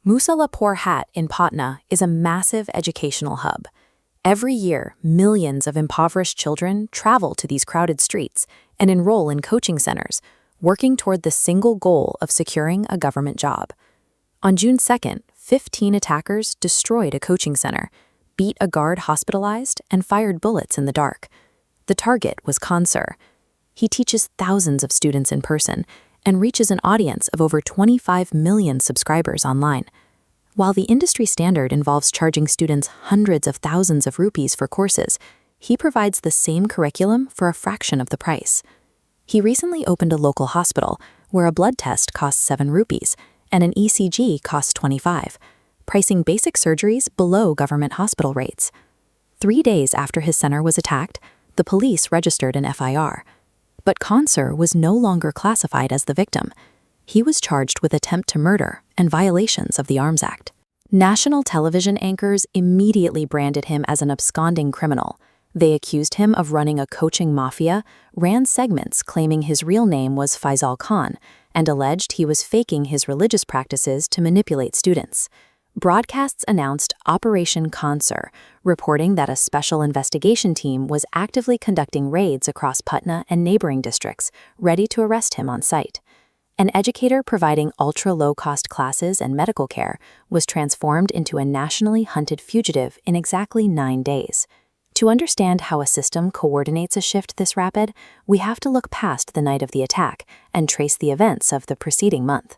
Musalapur Hat in Patna is a massive educational hub. Every year, millions of impoverished children travel to these crowded streets and enroll in coaching centers, working toward the single goal of securing a government job. On June 2nd, 15 attackers destroyed a coaching center, beat a guard hospitalized, and fired bullets in the dark. The target was Khansur. He teaches thousands of students in person and reaches an audience of over 25 million subscribers online. While the industry standard involves charging students hundreds of thousands of rupees for courses, he provides the same curriculum for a fraction of the price. He recently opened a local hospital where a blood test costs 7 rupees and an ECG costs 25, pricing basic surgeries below government hospital rates. 3 days after his center was attacked, the police registered an FIR. But Khansur was no longer classified as the victim. He was charged with attempt to murder and violations of the Arms Act. National television anchors immediately branded him as an absconding criminal. They accused him of running a coaching mafia, ran segments claiming his real name was Faisal Khan, and alleged he was faking his religious practices to manipulate students. Broadcasts announced Operation Khansur, reporting that a special investigation team was actively conducting raids across Patna and neighboring districts, ready to arrest him on site. An educator providing ultra-low-cost classes and medical care was transformed into a nationally hunted fugitive in exactly 9 days. To understand how a system coordinates a shift this rapid, we have to look past the night of the attack and trace the events of the preceding month.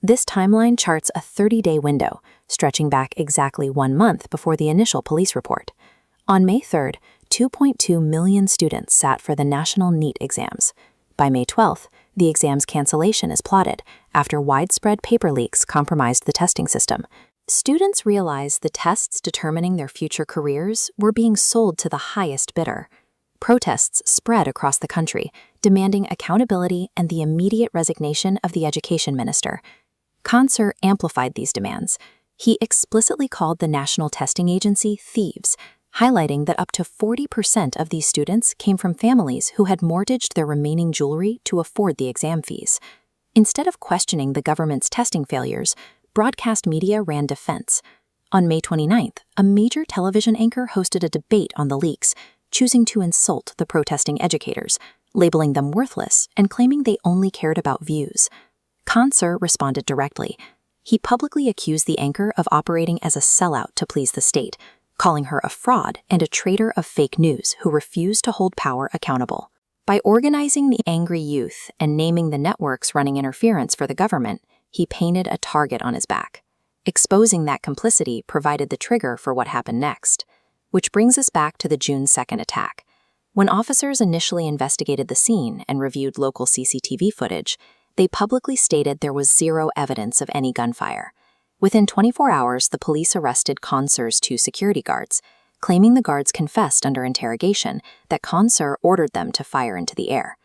This timeline charts a 30-day window, stretching back exactly 1 month before the initial police report. On May 3rd, 2.2 million students sat for the national NEET exams. By May 12th, the exam's cancellation is plotted after widespread paper leaks compromised the testing system. Students realized the tests determining their future careers were being sold to the highest bidder. Protests spread across the country, demanding accountability and the immediate resignation of the education minister. Khansur amplified these demands. He explicitly called the National Testing Agency thieves, highlighting that up to 40% of these students came from families who had mortgaged their remaining jewelry to afford the exam fees. Instead of questioning the government's testing failures, broadcast media ran defense. On May 29th, a major television anchor hosted a debate on the leaks, choosing to insult the protesting educators, labeling them worthless and claiming they only cared about views. Khansur responded directly. He publicly accused the anchor of operating as a sellout to please the state, calling her a fraud and a traitor of fake news who refused to hold power accountable. By organizing the angry youth and naming the networks running interference for the government, he painted a target on his back. Exposing that complicity provided the trigger for what happened next. Which brings us back to the June 2nd attack. When officers initially investigated the scene and reviewed local CCTV footage, they publicly stated there was zero evidence of any gunfire. Within 24 hours, the police arrested Khansur's 2 security guards, claiming the guards confessed under interrogation that Khansur ordered them to fire into the air.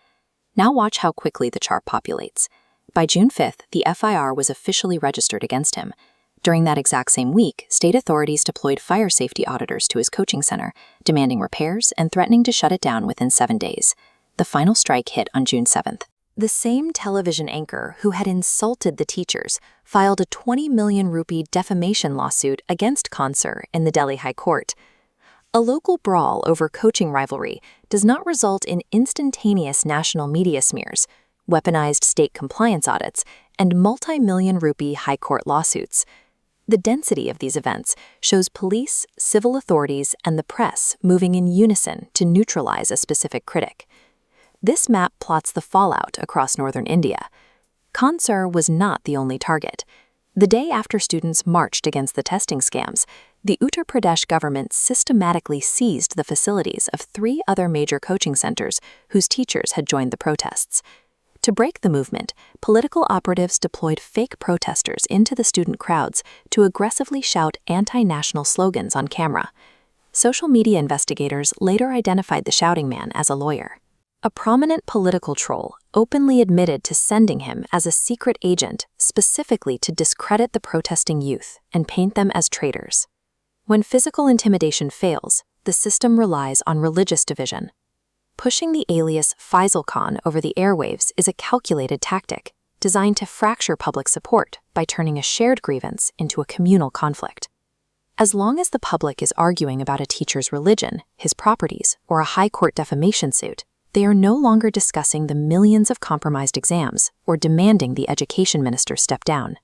Now watch how quickly the chart populates. By June 5th, the FIR was officially registered against him. During that exact same week, state authorities deployed fire safety auditors to his coaching center, demanding repairs and threatening to shut it down within 7 days. The final strike hit on June 7th. The same television anchor who had insulted the teachers filed a 20 million rupee defamation lawsuit against Khansur in the Delhi High Court. A local brawl over coaching rivalry does not result in instantaneous national media smears, weaponized state compliance audits, and multi-million rupee high court lawsuits. The density of these events shows police, civil authorities, and the press moving in unison to neutralize a specific critic. This map plots the fallout across northern India. Khansur was not the only target. The day after students marched against the testing scams, the Uttar Pradesh government systematically seized the facilities of 3 other major coaching centers whose teachers had joined the protests. To break the movement, political operatives deployed fake protesters into the student crowds to aggressively shout anti-national slogans on camera. Social media investigators later identified the shouting man as a lawyer. A prominent political troll openly admitted to sending him as a secret agent specifically to discredit the protesting youth and paint them as traitors. When physical intimidation fails, the system relies on religious division. Pushing the alias Faisal Khan over the airwaves is a calculated tactic. designed to fracture public support by turning a shared grievance into a communal conflict. As long as the public is arguing about a teacher's religion, his properties, or a high court defamation suit, they are no longer discussing the millions of compromised exams or demanding the education minister step down.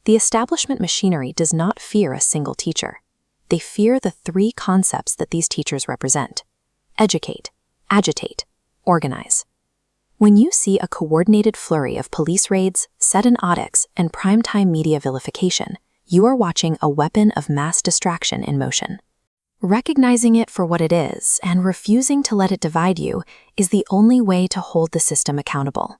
The establishment machinery does not fear a single teacher. They fear the three concepts that these teachers represent: educate, agitate, organize. When you see a coordinated flurry of police raids, sudden audits, and primetime media vilification, you are watching a weapon of mass distraction in motion. Recognizing it for what it is and refusing to let it divide you is the only way to hold the system accountable.